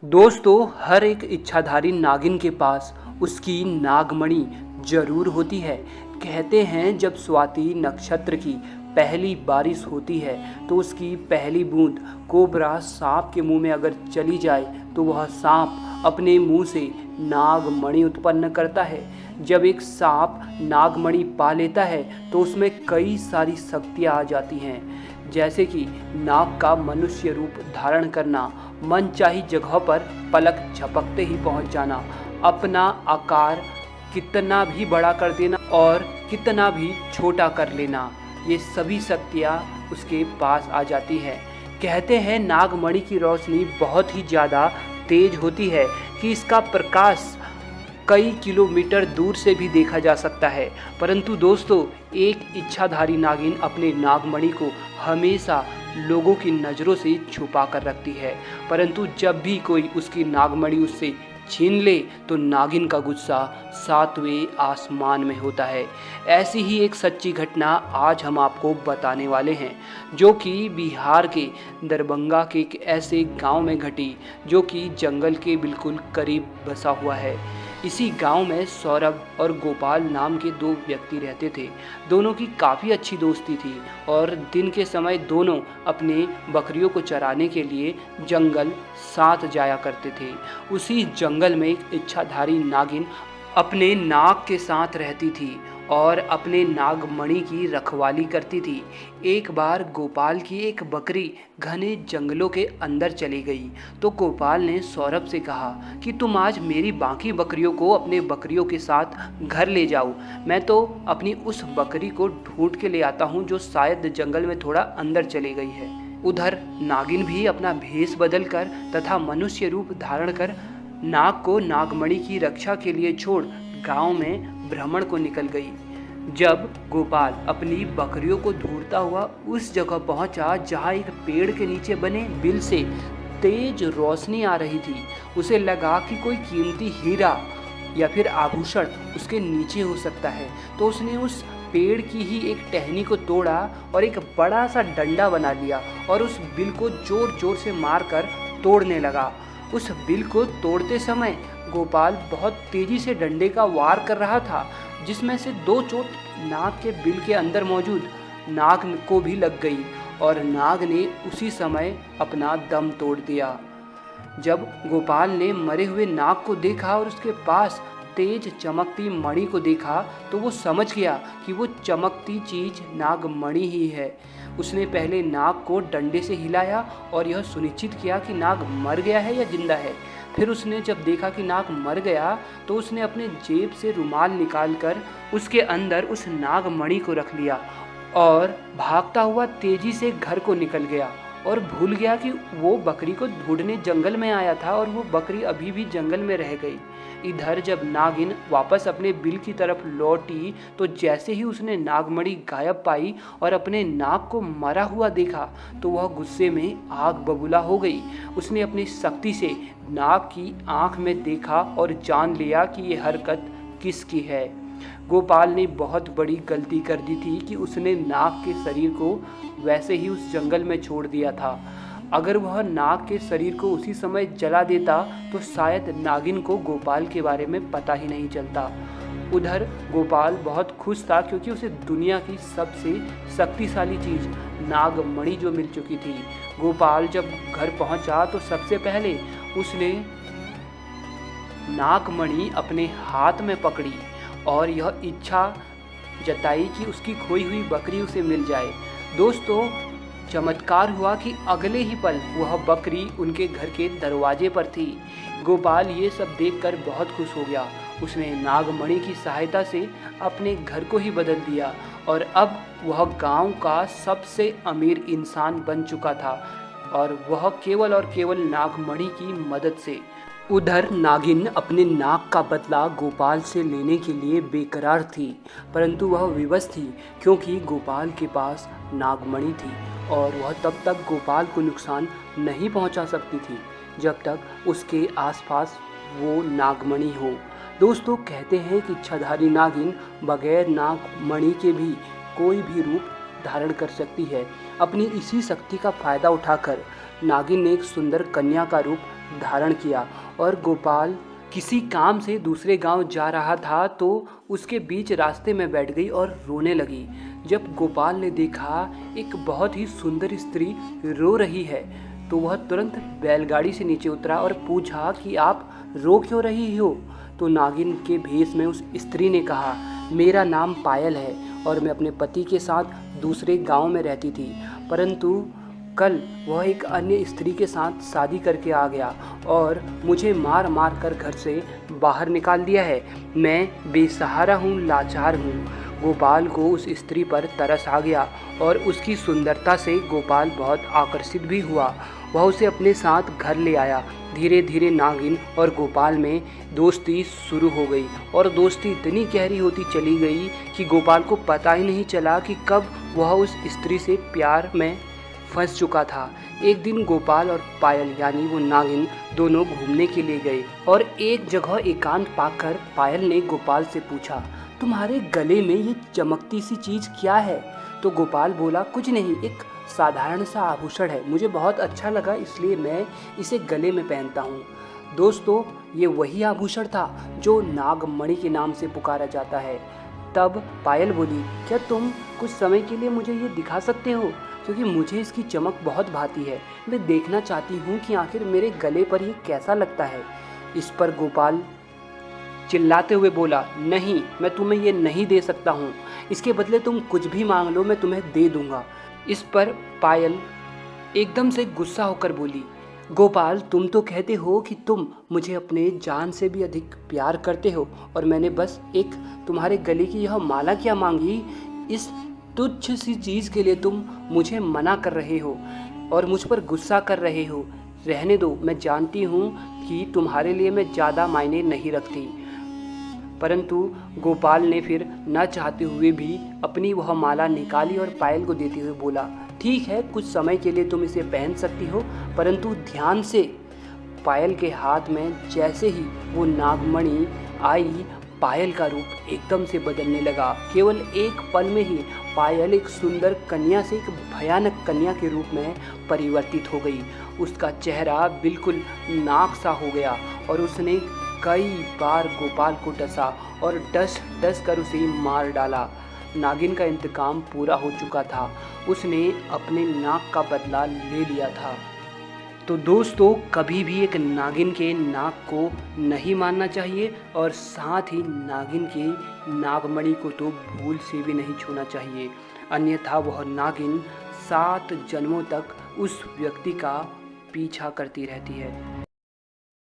दोस्तों, हर एक इच्छाधारी नागिन के पास उसकी नागमणि जरूर होती है। कहते हैं जब स्वाति नक्षत्र की पहली बारिश होती है तो उसकी पहली बूंद कोबरा सांप के मुंह में अगर चली जाए तो वह सांप अपने मुंह से नागमणि उत्पन्न करता है। जब एक सांप नागमणि पा लेता है तो उसमें कई सारी शक्तियाँ आ जाती हैं, जैसे कि नाग का मनुष्य रूप धारण करना, मनचाही जगह पर पलक झपकते ही पहुंच जाना, अपना आकार कितना भी बड़ा कर देना और कितना भी छोटा कर लेना। ये सभी शक्तियाँ उसके पास आ जाती हैं। कहते हैं नागमणि की रोशनी बहुत ही ज़्यादा तेज होती है कि इसका प्रकाश कई किलोमीटर दूर से भी देखा जा सकता है। परंतु दोस्तों, एक इच्छाधारी नागिन अपने नागमणि को हमेशा लोगों की नज़रों से छुपा कर रखती है, परंतु जब भी कोई उसकी नागमणि उससे छीन ले तो नागिन का गुस्सा सातवें आसमान में होता है। ऐसी ही एक सच्ची घटना आज हम आपको बताने वाले हैं, जो कि बिहार के दरभंगा के एक ऐसे गांव में घटी जो कि जंगल के बिल्कुल करीब बसा हुआ है। इसी गांव में सौरभ और गोपाल नाम के दो व्यक्ति रहते थे। दोनों की काफ़ी अच्छी दोस्ती थी और दिन के समय दोनों अपने बकरियों को चराने के लिए जंगल साथ जाया करते थे। उसी जंगल में एक इच्छाधारी नागिन अपने नाग के साथ रहती थी और अपने नागमणि की रखवाली करती थी। एक बार गोपाल की एक बकरी घने जंगलों के अंदर चली गई तो गोपाल ने सौरभ से कहा कि तुम आज मेरी बाकी बकरियों को अपने बकरियों के साथ घर ले जाओ, मैं तो अपनी उस बकरी को ढूंढ के ले आता हूँ जो शायद जंगल में थोड़ा अंदर चली गई है। उधर नागिन भी अपना भेष बदल कर तथा मनुष्य रूप धारण कर नाग को नागमणि की रक्षा के लिए छोड़ गांव में भ्रमण को निकल गई। जब गोपाल अपनी बकरियों को ढूंढता हुआ उस जगह पहुंचा जहां एक पेड़ के नीचे बने बिल से तेज रोशनी आ रही थी, उसे लगा कि कोई कीमती हीरा या फिर आभूषण उसके नीचे हो सकता है, तो उसने उस पेड़ की ही एक टहनी को तोड़ा और एक बड़ा सा डंडा बना लिया और उस बिल को जोर जोर से मारकर तोड़ने लगा। उस बिल को तोड़ते समय गोपाल बहुत तेजी से डंडे का वार कर रहा था, जिसमें से दो चोट नाग के बिल के अंदर मौजूद नाग को भी लग गई और नाग ने उसी समय अपना दम तोड़ दिया। जब गोपाल ने मरे हुए नाग को देखा और उसके पास तेज चमकती मणि को देखा तो वो समझ गया कि वो चमकती चीज नागमणि ही है। उसने पहले नाग को डंडे से हिलाया और यह सुनिश्चित किया कि नाग मर गया है या जिंदा है। फिर उसने जब देखा कि नाग मर गया तो उसने अपने जेब से रुमाल निकालकर उसके अंदर उस नागमणि को रख लिया और भागता हुआ तेजी से घर को निकल गया और भूल गया कि वो बकरी को ढूंढने जंगल में आया था और वो बकरी अभी भी जंगल में रह गई। इधर जब नागिन वापस अपने बिल की तरफ लौटी तो जैसे ही उसने नागमणि गायब पाई और अपने नाग को मरा हुआ देखा तो वह गुस्से में आग बबूला हो गई। उसने अपनी शक्ति से नाग की आंख में देखा और जान लिया कि ये हरकत किसकी है। गोपाल ने बहुत बड़ी गलती कर दी थी कि उसने नाग के शरीर को वैसे ही उस जंगल में छोड़ दिया था। अगर वह नाग के शरीर को उसी समय जला देता तो शायद नागिन को गोपाल के बारे में पता ही नहीं चलता। उधर गोपाल बहुत खुश था क्योंकि उसे दुनिया की सबसे शक्तिशाली चीज नागमणि जो मिल चुकी थी। गोपाल जब घर पहुंचा तो सबसे पहले उसने नागमणि अपने हाथ में पकड़ी और यह इच्छा जताई कि उसकी खोई हुई बकरी उसे मिल जाए। दोस्तों, चमत्कार हुआ कि अगले ही पल वह बकरी उनके घर के दरवाजे पर थी। गोपाल ये सब देखकर बहुत खुश हो गया। उसने नागमणि की सहायता से अपने घर को ही बदल दिया और अब वह गांव का सबसे अमीर इंसान बन चुका था और वह केवल और केवल नागमणि की मदद से। उधर नागिन अपने नाग का बदला गोपाल से लेने के लिए बेकरार थी, परंतु वह विवश थी क्योंकि गोपाल के पास नागमणि थी और वह तब तक गोपाल को नुकसान नहीं पहुंचा सकती थी जब तक उसके आसपास वो नागमणि हो। दोस्तों, कहते हैं कि इच्छाधारी नागिन बगैर नागमणि के भी कोई भी रूप धारण कर सकती है। अपनी इसी शक्ति का फायदा उठाकर नागिन ने एक सुंदर कन्या का रूप धारण किया और गोपाल किसी काम से दूसरे गांव जा रहा था तो उसके बीच रास्ते में बैठ गई और रोने लगी। जब गोपाल ने देखा एक बहुत ही सुंदर स्त्री रो रही है तो वह तुरंत बैलगाड़ी से नीचे उतरा और पूछा कि आप रो क्यों रही हो। तो नागिन के भेष में उस स्त्री ने कहा, मेरा नाम पायल है और मैं अपने पति के साथ दूसरे गांव में रहती थी, परंतु कल वह एक अन्य स्त्री के साथ शादी करके आ गया और मुझे मार मार कर घर से बाहर निकाल दिया है। मैं बेसहारा हूँ, लाचार हूँ। गोपाल को उस स्त्री पर तरस आ गया और उसकी सुंदरता से गोपाल बहुत आकर्षित भी हुआ। वह उसे अपने साथ घर ले आया। धीरे धीरे नागिन और गोपाल में दोस्ती शुरू हो गई और दोस्ती इतनी गहरी होती चली गई कि गोपाल को पता ही नहीं चला कि कब वह उस स्त्री से प्यार में फंस चुका था। एक दिन गोपाल और पायल यानी वो नागिन दोनों घूमने के लिए गए और एक जगह एकांत पाकर पायल ने गोपाल से पूछा, तुम्हारे गले में ये चमकती सी चीज़ क्या है? तो गोपाल बोला, कुछ नहीं, एक साधारण सा आभूषण है, मुझे बहुत अच्छा लगा इसलिए मैं इसे गले में पहनता हूँ। दोस्तों, ये वही आभूषण था जो नागमणि के नाम से पुकारा जाता है। तब पायल बोली, क्या तुम कुछ समय के लिए मुझे ये दिखा सकते हो? क्योंकि मुझे इसकी चमक बहुत भाती है, मैं देखना चाहती हूँ कि आखिर मेरे गले पर ये कैसा लगता है। इस पर गोपाल चिल्लाते हुए बोला, नहीं, मैं तुम्हें ये नहीं दे सकता हूँ, इसके बदले तुम कुछ भी मांग लो, मैं तुम्हें दे दूँगा। इस पर पायल एकदम से गुस्सा होकर बोली, गोपाल, तुम तो कहते हो कि तुम मुझे अपने जान से भी अधिक प्यार करते हो और मैंने बस एक तुम्हारे गले की यह माला क्या मांगी, इस तुच्छ सी चीज़ के लिए तुम मुझे मना कर रहे हो और मुझ पर गुस्सा कर रहे हो। रहने दो, मैं जानती हूँ कि तुम्हारे लिए मैं ज़्यादा मायने नहीं रखती। परंतु गोपाल ने फिर न चाहते हुए भी अपनी वह माला निकाली और पायल को देते हुए बोला, ठीक है, कुछ समय के लिए तुम इसे पहन सकती हो, परंतु ध्यान से। पायल के हाथ में जैसे ही वो नागमणि आई, पायल का रूप एकदम से बदलने लगा। केवल एक पल में ही पायल एक सुंदर कन्या से एक भयानक कन्या के रूप में परिवर्तित हो गई। उसका चेहरा बिल्कुल नाग सा हो गया और उसने कई बार गोपाल को डसा और डस कर उसे मार डाला। नागिन का इंतकाम पूरा हो चुका था, उसने अपने नाक का बदला ले लिया था। तो दोस्तों, कभी भी एक नागिन के नाक को नहीं मारना चाहिए और साथ ही नागिन के नागमणि को तो भूल से भी नहीं छूना चाहिए, अन्यथा वह नागिन 7 जन्मों तक उस व्यक्ति का पीछा करती रहती है।